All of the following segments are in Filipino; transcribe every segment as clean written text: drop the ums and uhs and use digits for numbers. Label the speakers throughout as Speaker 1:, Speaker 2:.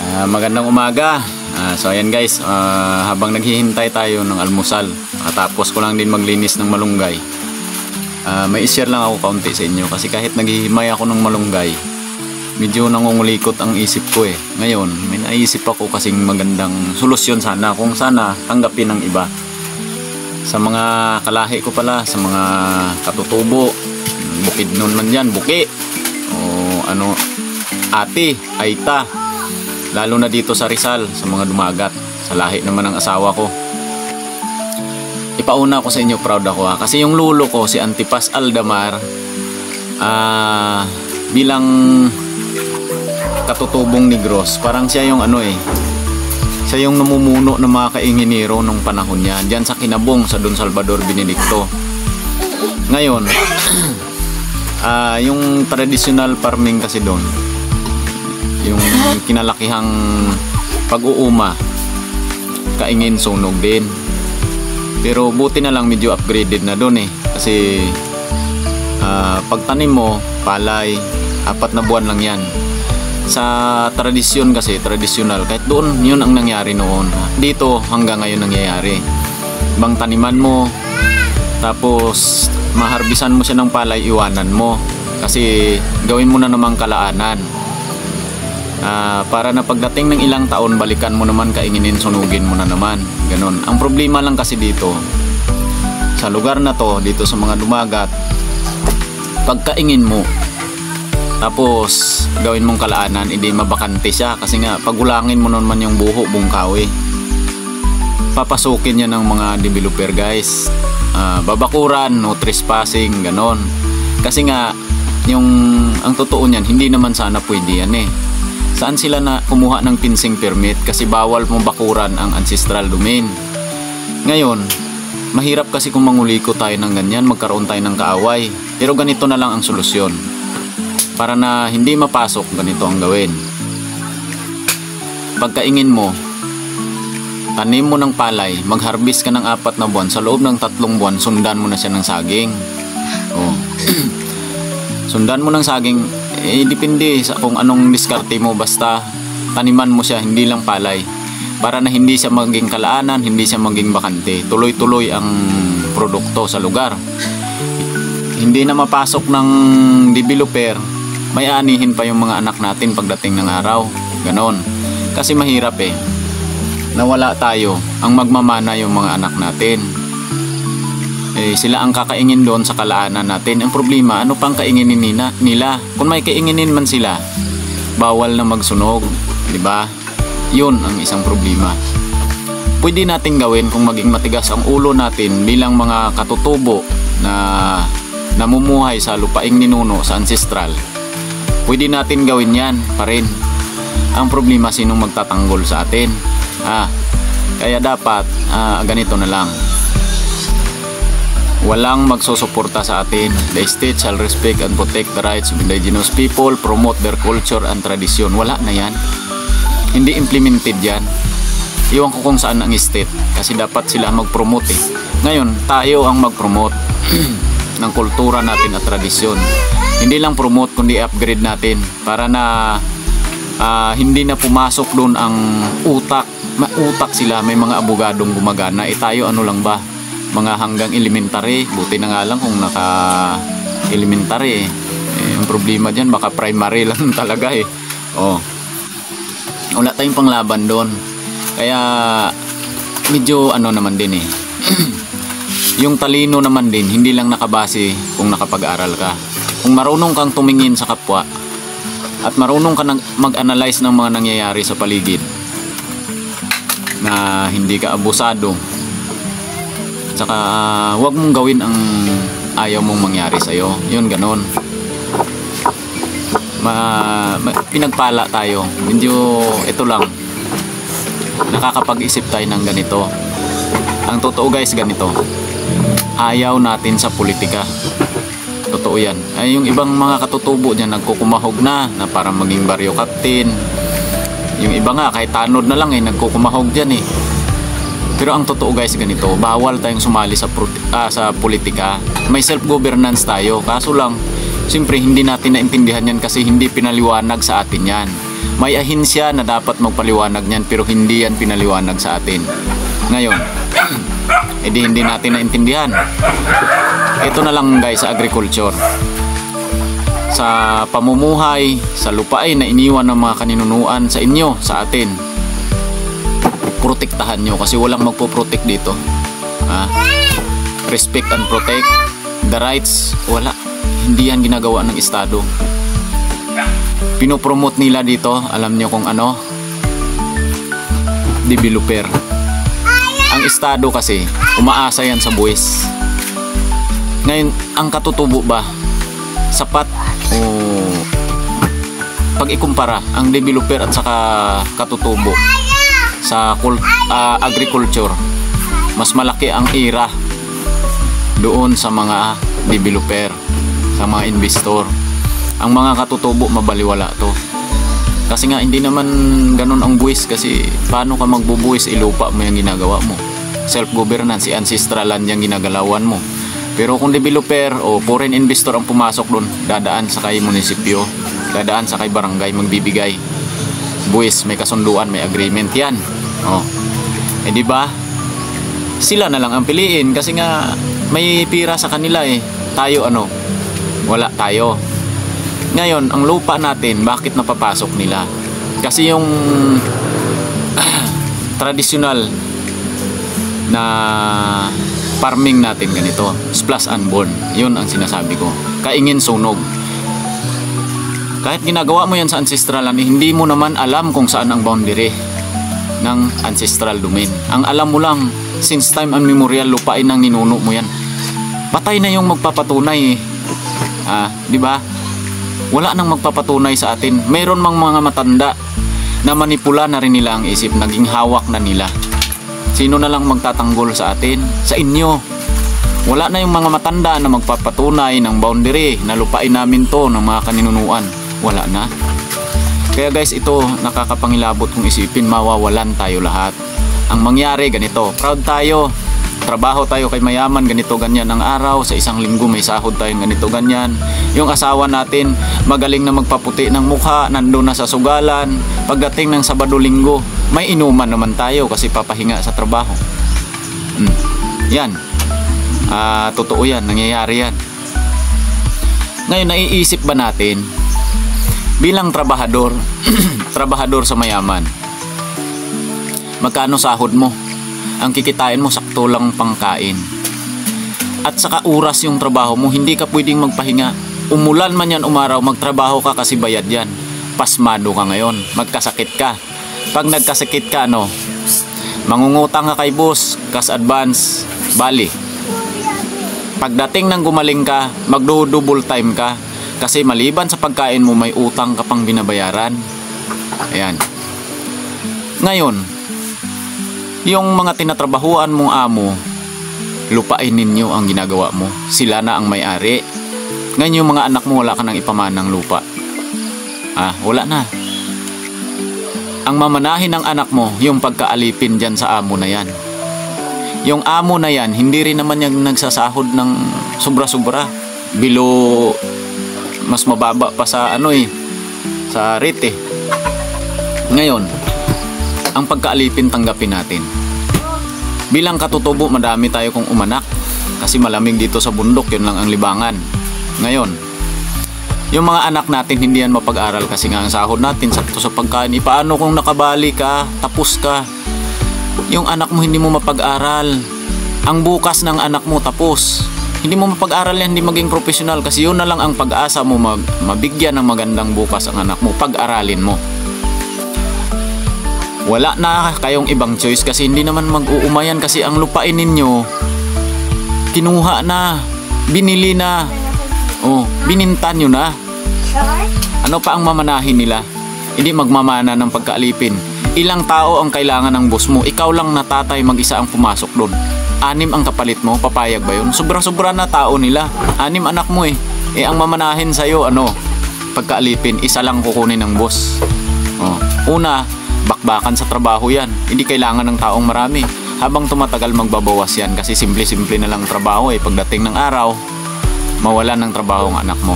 Speaker 1: Magandang umaga. So ayan guys, habang naghihintay tayo ng almusal, tapos ko lang din maglinis ng malunggay. May i-share lang ako kaunti sa inyo kasi kahit naghihimay ako ng malunggay, medyo nangungulikot ang isip ko eh. Ngayon, may naisip ako kasing magandang solusyon sana kung sana tanggapin ng iba. Sa mga kalahi ko pala, sa mga katutubo, bukid nun man yan, buki, o ano, ati, aita, lalo na dito sa Rizal, sa mga dumagat, sa lahi naman ng asawa ko. Ipauna ko sa inyo, proud ako ha, kasi yung lulo ko, si Antipas Aldamar, bilang katutubong Negros, parang siya yung ano eh, siya yung namumuno ng mga kainginero nung panahon niya diyan sa Kinabong, sa Don Salvador Benedicto. Ngayon, yung traditional farming kasi doon, yung kinalakihang pag-uuma, kaingin sunog din. Pero buti na lang medyo upgraded na doon eh, kasi pagtanim mo palay, 4 na buwan lang yan. Sa tradisyon kasi, tradisyonal, kahit doon yun ang nangyari noon, dito hanggang ngayon nangyayari. Bang taniman mo, tapos maharbisan mo siya ng palay, iwanan mo kasi gawin mo na namang kalaanan, para na pagdating ng ilang taon, balikan mo naman, kainginin, sunugin mo na naman, ganon. Ang problema lang kasi dito sa lugar na to, dito sa mga dumagat, pagkaingin mo tapos gawin mong kalaanan, hindi mabakante siya kasi nga pagulangin mo naman yung buho, bungkawi, papasukin niya ng mga developer guys, babakuran, no trespassing, ganon. Kasi nga yung ang totoo niyan, hindi naman sana pwede yan eh. Saan sila na kumuha ng fencing permit? Kasi bawal mong bakuran ang ancestral domain. Ngayon, mahirap kasi kung manguliko tayo ng ganyan, magkaroon tayo ng kaaway. Pero ganito na lang ang solusyon. Para na hindi mapasok, ganito ang gawin. Pagkaingin mo, tanim mo ng palay, mag-harvest ka ng 4 na buwan. Sa loob ng 3 buwan, sundan mo na siya ng saging. Sundan mo ng saging, depende sa kung anong diskarte mo, basta taniman mo siya, hindi lang palay. Para na hindi siya maging kalaanan, hindi siya maging bakante. Tuloy-tuloy ang produkto sa lugar. Hindi na mapasok ng developer, may anihin pa yung mga anak natin pagdating ng araw, ganon. Kasi mahirap eh, nawala tayo, ang magmamana yung mga anak natin. Sila ang kakaingin doon sa kalaanan natin. Ang problema, ano pang kainginin nila? Kung may kainginin man sila, bawal na magsunog, di ba? Yun ang isang problema. Pwede natin gawin kung maging matigas ang ulo natin bilang mga katutubo na namumuhay sa lupaing ninuno, sa ancestral. Pwede natin gawin yan pa rin. Ang problema, sinong magtatanggol sa atin? Kaya dapat ganito na lang. Walang magsusuporta sa atin. The state shall respect and protect the rights of indigenous people, promote their culture and tradition. Wala na yan. Hindi implemented yan. Iwan ko kung saan ang state, kasi dapat sila mag-promote eh. Ngayon, tayo ang mag-promote ng kultura natin at tradisyon. Hindi lang promote, kundi upgrade natin para na hindi na pumasok doon ang utak. Utak sila, may mga abogadong gumagana. Tayo ano lang ba? Mga hanggang elementary. Buti na nga lang kung naka-elementary. Ang problema dyan, baka primary lang talaga eh. Wala tayong panglaban doon. Kaya medyo ano naman din eh. Yung talino naman din, hindi lang nakabase kung nakapag-aral ka. Kung marunong kang tumingin sa kapwa at marunong ka mag-analyze ng mga nangyayari sa paligid, na hindi ka abusado, saka huwag mong gawin ang ayaw mong mangyari sa'yo. Yun, ganon. Pinagpala tayo. Medyo ito lang, nakakapag-isip tayo ng ganito. Ang totoo guys, ganito, ayaw natin sa politika. Totoo yan. Yung ibang mga katutubo dyan, nagkukumahog na para maging baryo captain. Yung iba nga, kahit tanod na lang nagkukumahog dyan eh. Pero ang totoo guys, ganito, bawal tayong sumali sa politika. May self-governance tayo. Kaso lang, siyempre hindi natin naintindihan yan kasi hindi pinaliwanag sa atin yan. May ahinsya na dapat magpaliwanag niyan pero hindi yan pinaliwanag sa atin. Ngayon, hindi natin naintindihan. Ito na lang guys sa agriculture. Sa pamumuhay, sa lupain na iniwan ng mga kaninunuan sa inyo, sa atin. Protektahan nyo kasi walang magpo-protect dito. Respect and protect the rights, wala. Hindi yan ginagawa ng Estado. Pinopromote nila dito, alam nyo kung ano? Developer. Ang Estado kasi, umaasa yan sa buwis. Ngayon, ang katutubo ba? Sapat o pag ikumpara ang developer at saka katutubo sa agriculture, mas malaki ang ira doon sa mga developer, sa mga investor. Ang mga katutubo mabaliwala to. Kasi nga hindi naman ganun ang buwis, kasi paano ka magbubuwis, ilupa mo yung ginagawa mo. Self-governance, ancestral land yung ginagalawan mo. Pero kung developer o foreign investor ang pumasok doon, dadaan sa kay munisipyo, dadaan sa kay barangay, magbibigay. Buwis, may kasunduan, may agreement yan. Di ba? Sila na lang ang piliin kasi nga may pira sa kanila eh. Tayo ano? Wala tayo. Ngayon, ang lupa natin, bakit napapasok nila? Kasi yung traditional na farming natin ganito, splash and burn. Yun ang sinasabi ko. Kaingin sunog. Kahit ginagawa mo yan sa ancestral land, hindi mo naman alam kung saan ang boundary ng ancestral domain. Ang alam mo lang, since time unmemorial, lupain ng ninuno mo yan. Patay na yung magpapatunay eh. Di ba? Wala nang magpapatunay sa atin. Mayroon mang mga matanda na manipula na rin nila ang isip, naging hawak na nila. Sino na lang magtatanggol sa atin? Sa inyo. Wala na yung mga matanda na magpapatunay ng boundary na lupain namin to ng mga kaninunuan. Wala na. Kaya guys, ito nakakapangilabot kung isipin, mawawalan tayo lahat. Ang mangyari ganito, proud tayo, trabaho tayo kay mayaman, ganito ganyan ang araw, sa isang linggo may sahod tayong ganito ganyan. Yung asawa natin magaling na magpaputi ng mukha, nandun na sa sugalan. Pagdating ng Sabado Linggo, may inuman naman tayo kasi papahinga sa trabaho. Yan, totoo yan, nangyayari yan. Ngayon, naiisip ba natin bilang trabahador trabahador sa mayaman, magkano sahod mo? Ang kikitain mo sakto lang pangkain. At saka oras yung trabaho mo, hindi ka pwedeng magpahinga. Umulan man yan, umaraw, magtrabaho ka kasi bayad yan. Pasmado ka ngayon, magkasakit ka. Pag nagkasakit ka, mangungutang ka kay boss, cash advance, bali. Pagdating ng gumaling ka, magdo-double time ka. Kasi maliban sa pagkain mo, may utang ka pang binabayaran. Ayan. Ngayon, yung mga tinatrabahuan mong amo, lupain ninyo ang ginagawa mo. Sila na ang may-ari. Ngayon yung mga anak mo, wala ka nang ipamanang lupa. Wala na. Ang mamanahin ng anak mo, yung pagkaalipin dyan sa amo na yan. Yung amo na yan, hindi rin naman yung nagsasahod ng sobra-sobra. Below, mas mababa pa sa sa rate eh. Ngayon, ang pagkaalipin tanggapin natin. Bilang katutubo, madami tayo kung umanak kasi malamig dito sa bundok, yun lang ang libangan. Ngayon, yung mga anak natin hindi yan mapag-aral kasi nga ang sahod natin sakto sa pagkain. Paano kung nakabali ka, tapos ka, yung anak mo hindi mo mapag-aral, ang bukas ng anak mo tapos, hindi mo mapag-aral yan, hindi maging profesional kasi yun na lang ang pag-asa mo, mabigyan ng magandang bukas ang anak mo, pag-aralin mo. Wala na kayong ibang choice kasi hindi naman mag-uumayan kasi ang lupain ninyo kinuha na, binili na, bininta nyo na. Ano pa ang mamanahin nila? Hindi magmamana ng pagkaalipin. Ilang tao ang kailangan ng boss mo? Ikaw lang na tatay, mag-isa ang pumasok doon. 6 ang kapalit mo, papayag ba yun? Sobra-sobra na tao nila. 6 anak mo eh. Ang mamanahin sa'yo, pagkaalipin, isa lang kukunin ng boss. Una, bakbakan sa trabaho yan. Hindi kailangan ng taong marami. Habang tumatagal, magbabawas yan kasi simple-simple na lang trabaho eh. Pagdating ng araw, mawalan ng trabaho ang anak mo.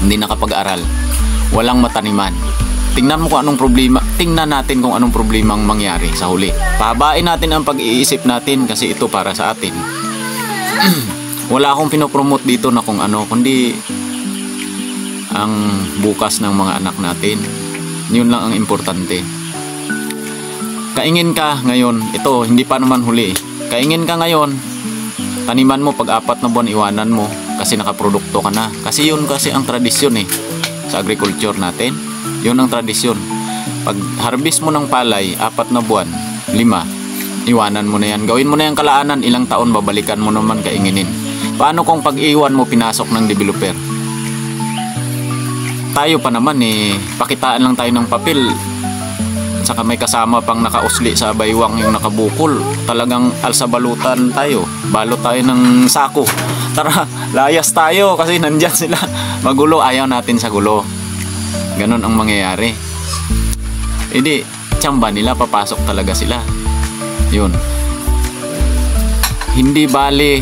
Speaker 1: Hindi nakapag-aral. Walang mataniman. Tingnan mo kung anong problema. Tingnan natin kung anong problema ang mangyari sa huli. Pahabain natin ang pag-iisip natin kasi ito para sa atin. Wala akong pinopromote dito na kung ano, kundi ang bukas ng mga anak natin. Yun lang ang importante. Kaingin ka ngayon, ito hindi pa naman huli. Kaingin ka ngayon, taniman mo pag 4 na buwan iwanan mo kasi nakaprodukto ka na. Kasi yun kasi ang tradisyon sa agriculture natin. Yun ang tradisyon. Pag harvest mo ng palay 4 na buwan, 5, iwanan mo na yan. Gawin mo na yung kalaanan, ilang taon babalikan mo naman kainginin. Paano kung pag-iwan mo pinasok ng developer? Tayo pa naman pakitaan lang tayo ng papel. Saka may kasama pang nakausli sa baywang yung nakabukol. Talagang alsabalutan tayo. Balot tayo ng sako. Tara, layas tayo kasi nandyan sila. Magulo, ayaw natin sa gulo. Ganon ang mangyayari. Hindi, tsamba nila, papasok talaga sila. Yun. Hindi bali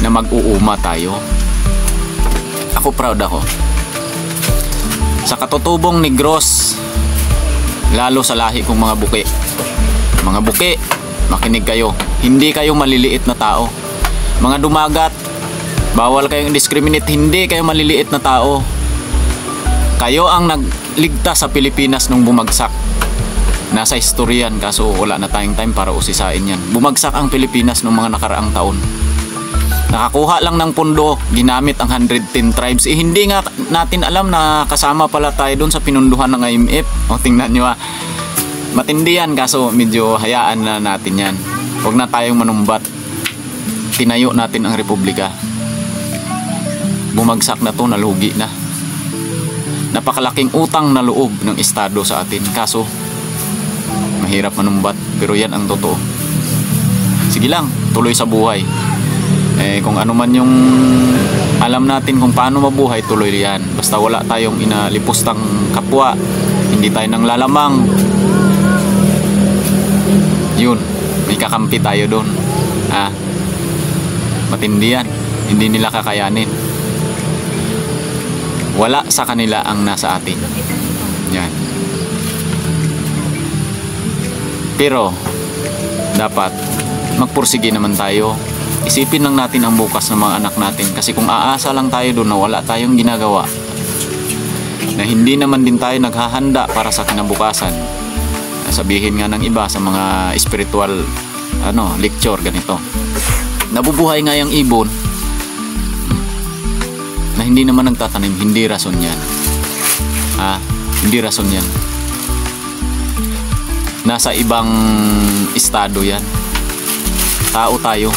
Speaker 1: na mag-uuma tayo. Ako proud ako. Sa katutubong Negros, lalo sa lahi kong mga buki. Mga buki, makinig kayo. Hindi kayo maliliit na tao. Mga dumagat, bawal kayong discriminate. Hindi kayo maliliit na tao. Kayo ang nagligtas sa Pilipinas nung bumagsak. Nasa historian, kaso wala na tayong time para usisain yan. Bumagsak ang Pilipinas nung mga nakaraang taon. Nakakuha lang ng pundo, ginamit ang 110 tribes. Hindi nga natin alam na kasama pala tayo doon sa pinunduhan ng IMF. O tingnan nyo matindi yan, kaso medyo hayaan na natin yan. Huwag na tayong manumbat. Tinayo natin ang Republika. Bumagsak na to, nalugi na. Napakalaking utang na loob ng Estado sa atin. Kaso mahirap manumbat, pero yan ang totoo. Sige lang, tuloy sa buhay. Kung ano man yung alam natin kung paano mabuhay, tuloy yan. Basta wala tayong inalipustang kapwa, hindi tayo nang lalamang. Yun, may kakampi tayo doon. Matindi yan. Hindi nila kakayanin. Wala sa kanila ang nasa atin. Yan. Pero dapat magpursige naman tayo. Isipin lang natin ang bukas ng mga anak natin. Kasi kung aasa lang tayo doon na wala tayong ginagawa, na hindi naman din tayo naghahanda para sa kinabukasan, sabihin nga ng iba sa mga spiritual lecture ganito, nabubuhay nga yung ibon na hindi naman nagtatanim. Hindi rason yan. Hindi rason yan. Nasa ibang estado yan. Tao tayo,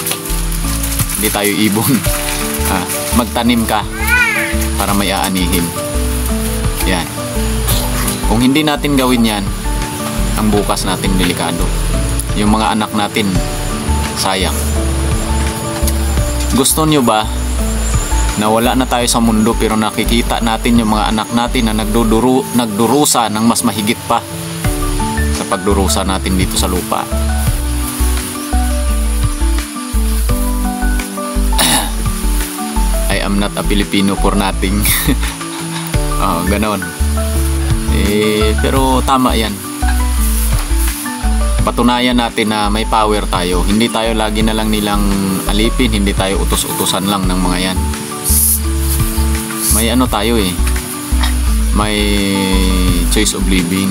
Speaker 1: hindi tayo ibon. Magtanim ka para may aanihin. Yan. Kung hindi natin gawin yan, ang bukas natin delikado. Yung mga anak natin, sayang. Gusto nyo ba na wala na tayo sa mundo pero nakikita natin yung mga anak natin na nagdurusa ng mas mahigit pa sa pagdurusa natin dito sa lupa? I am not a Filipino for nothing. Ganon. Pero tama yan. Patunayan natin na may power tayo. Hindi tayo lagi na lang nilang alipin. Hindi tayo utos-utosan lang ng mga yan. May tayo may choice of living.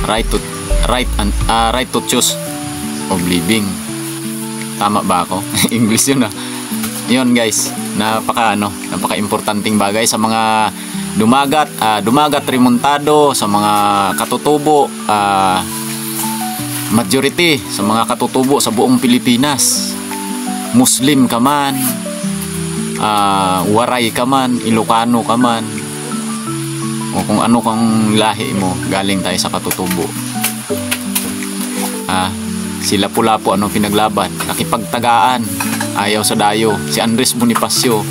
Speaker 1: Right to choose of living. Tama ba ako? English yun Yun guys, napaka-importanting bagay sa mga dumagat remontado, sa mga katutubo, majority sa mga katutubo sa buong Pilipinas. Muslim ka man, Waray ka man, Ilocano ka man, o kung ano kang lahi mo, galing tayo sa katutubo. Sila Pulapo, anong pinaglaban? Nakipagtagaan, ayaw sa dayo. Si Andres Bonifacio,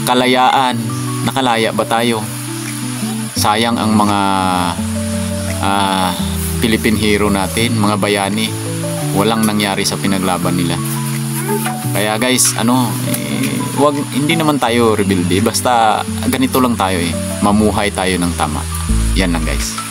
Speaker 1: kalayaan, nakalaya ba tayo? Sayang ang mga Philippine hero natin, mga bayani, walang nangyari sa pinaglaban nila. Kaya guys, hindi naman tayo rebelde, basta ganito lang tayo mamuhay tayo ng tama. Yan lang guys.